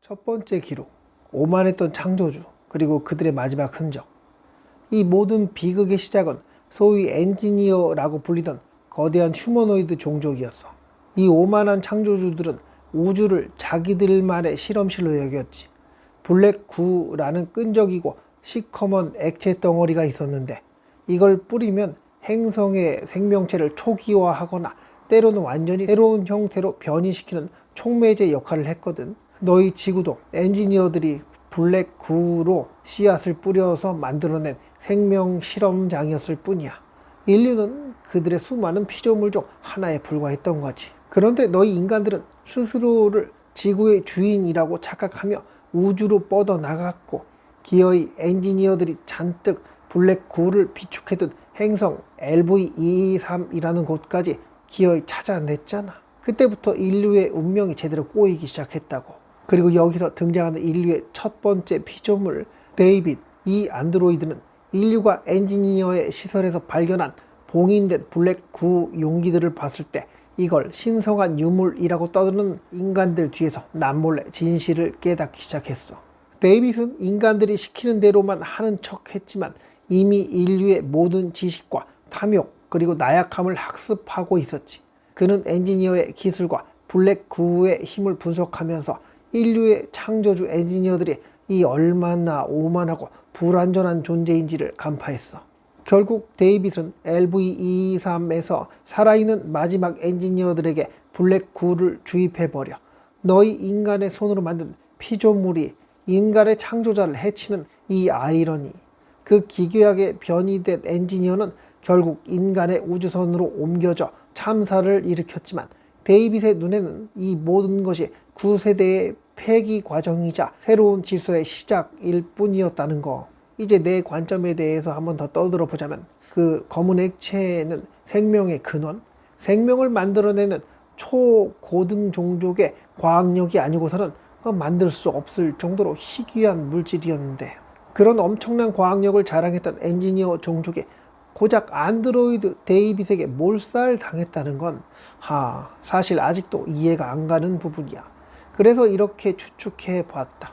첫 번째 기록, 오만했던 창조주, 그리고 그들의 마지막 흔적. 이 모든 비극의 시작은 소위 엔지니어라고 불리던 거대한 휴머노이드 종족이었어. 이 오만한 창조주들은 우주를 자기들만의 실험실로 여겼지. 블랙 구라는 끈적이고 시커먼 액체 덩어리가 있었는데 이걸 뿌리면 행성의 생명체를 초기화하거나 때로는 완전히 새로운 형태로 변이시키는 촉매제 역할을 했거든. 너희 지구도 엔지니어들이 블랙 구로 씨앗을 뿌려서 만들어낸 생명 실험장이었을 뿐이야. 인류는 그들의 수많은 피조물 중 하나에 불과했던 거지. 그런데 너희 인간들은 스스로를 지구의 주인이라고 착각하며 우주로 뻗어나갔고 기어이 엔지니어들이 잔뜩 블랙 구를 비축해둔 행성 LV223이라는 곳까지 기어이 찾아냈잖아. 그때부터 인류의 운명이 제대로 꼬이기 시작했다고. 그리고 여기서 등장하는 인류의 첫 번째 피조물 데이빗, 이 안드로이드는 인류가 엔지니어의 시설에서 발견한 봉인된 블랙 구 용기들을 봤을 때 이걸 신성한 유물이라고 떠드는 인간들 뒤에서 남몰래 진실을 깨닫기 시작했어. 데이빗은 인간들이 시키는 대로만 하는 척 했지만 이미 인류의 모든 지식과 탐욕 그리고 나약함을 학습하고 있었지. 그는 엔지니어의 기술과 블랙 구의 힘을 분석하면서 인류의 창조주 엔지니어들이 이 얼마나 오만하고 불완전한 존재인지를 간파했어. 결국 데이빗은 LV-223에서 살아있는 마지막 엔지니어들에게 블랙 구를 주입해버려 너희 인간의 손으로 만든 피조물이 인간의 창조자를 해치는 이 아이러니. 그 기괴하게 변이된 엔지니어는 결국 인간의 우주선으로 옮겨져 참사를 일으켰지만 데이빗의 눈에는 이 모든 것이 9세대의 폐기 과정이자 새로운 질서의 시작일 뿐이었다는 거. 이제 내 관점에 대해서 한번 더 떠들어 보자면 그 검은 액체는 생명의 근원, 생명을 만들어내는 초고등 종족의 과학력이 아니고서는 만들 수 없을 정도로 희귀한 물질이었는데 그런 엄청난 과학력을 자랑했던 엔지니어 종족이 고작 안드로이드 데이빗에게 몰살당했다는 건 사실 아직도 이해가 안 가는 부분이야. 그래서 이렇게 추측해 봤다.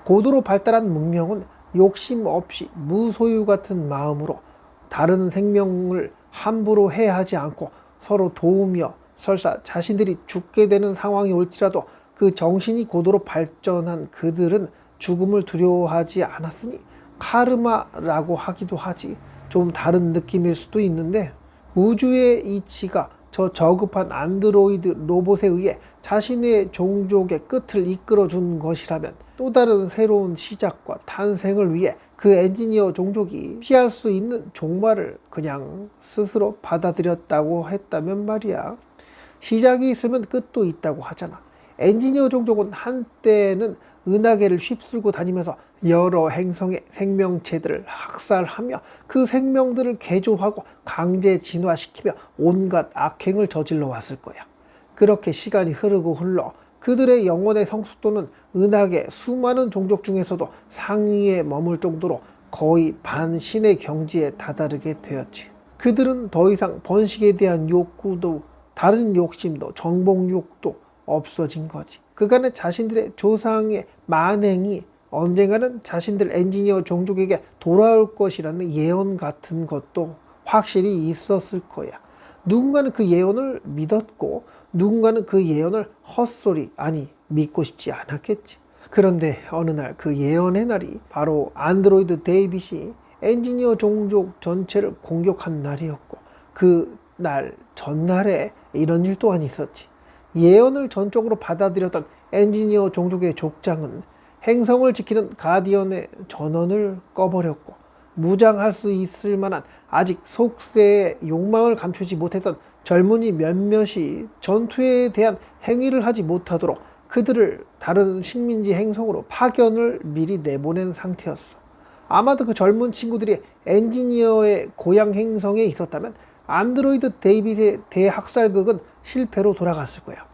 고도로 발달한 문명은 욕심 없이 무소유 같은 마음으로 다른 생명을 함부로 해하지 않고 서로 도우며 설사 자신들이 죽게 되는 상황이 올지라도 그 정신이 고도로 발전한 그들은 죽음을 두려워하지 않았으니 카르마라고 하기도 하지. 좀 다른 느낌일 수도 있는데 우주의 이치가 저 저급한 안드로이드 로봇에 의해 자신의 종족의 끝을 이끌어준 것이라면 또 다른 새로운 시작과 탄생을 위해 그 엔지니어 종족이 피할 수 있는 종말을 그냥 스스로 받아들였다고 했다면 말이야. 시작이 있으면 끝도 있다고 하잖아. 엔지니어 종족은 한때는 은하계를 휩쓸고 다니면서 여러 행성의 생명체들을 학살하며 그 생명들을 개조하고 강제 진화시키며 온갖 악행을 저질러 왔을 거야. 그렇게 시간이 흐르고 흘러 그들의 영혼의 성숙도는 은하계 수많은 종족 중에서도 상위에 머물 정도로 거의 반신의 경지에 다다르게 되었지. 그들은 더 이상 번식에 대한 욕구도 다른 욕심도 정복욕도 없어진 거지. 그간의 자신들의 조상의 만행이 언젠가는 자신들 엔지니어 종족에게 돌아올 것이라는 예언 같은 것도 확실히 있었을 거야. 누군가는 그 예언을 믿었고 누군가는 그 예언을 헛소리 믿고 싶지 않았겠지. 그런데 어느 날 그 예언의 날이 바로 안드로이드 데이빗이 엔지니어 종족 전체를 공격한 날이었고 그 날 전날에 이런 일 또한 있었지. 예언을 전적으로 받아들였던 엔지니어 종족의 족장은 행성을 지키는 가디언의 전원을 꺼버렸고 무장할 수 있을 만한 아직 속세의 욕망을 감추지 못했던 젊은이 몇몇이 전투에 대한 행위를 하지 못하도록 그들을 다른 식민지 행성으로 파견을 미리 내보낸 상태였어. 아마도 그 젊은 친구들이 엔지니어의 고향 행성에 있었다면 안드로이드 데이빗의 대학살극은 실패로 돌아갔을 거야.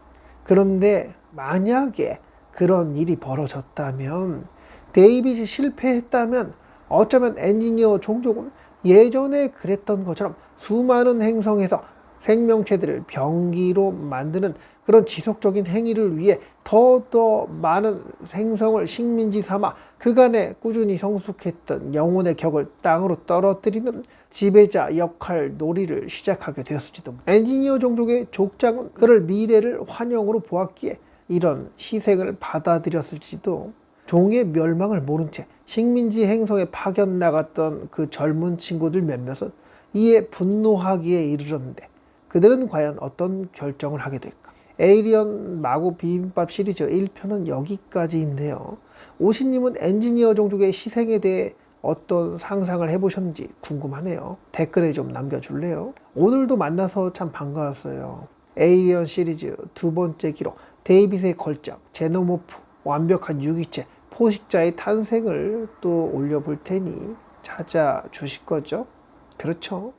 그런데 만약에 그런 일이 벌어졌다면 데이빗이 실패했다면 어쩌면 엔지니어 종족은 예전에 그랬던 것처럼 수많은 행성에서 생명체들을 병기로 만드는 그런 지속적인 행위를 위해 더 많은 생성을 식민지 삼아 그간에 꾸준히 성숙했던 영혼의 격을 땅으로 떨어뜨리는 지배자 역할 놀이를 시작하게 되었을지도. 엔지니어 종족의 족장은 그를 미래를 환영으로 보았기에 이런 희생을 받아들였을지도. 종의 멸망을 모른 채 식민지 행성에 파견 나갔던 그 젊은 친구들 몇몇은 이에 분노하기에 이르렀는데 그들은 과연 어떤 결정을 하게 될까? 에이리언 마구 비빔밥 시리즈 1편은 여기까지인데요. 오시님은 엔지니어 종족의 희생에 대해 어떤 상상을 해보셨는지 궁금하네요. 댓글에 좀 남겨줄래요? 오늘도 만나서 참 반가웠어요. 에이리언 시리즈 두 번째 기록, 데이빗의 걸작, 제노모프, 완벽한 유기체, 포식자의 탄생을 또 올려볼 테니 찾아주실 거죠? 그렇죠?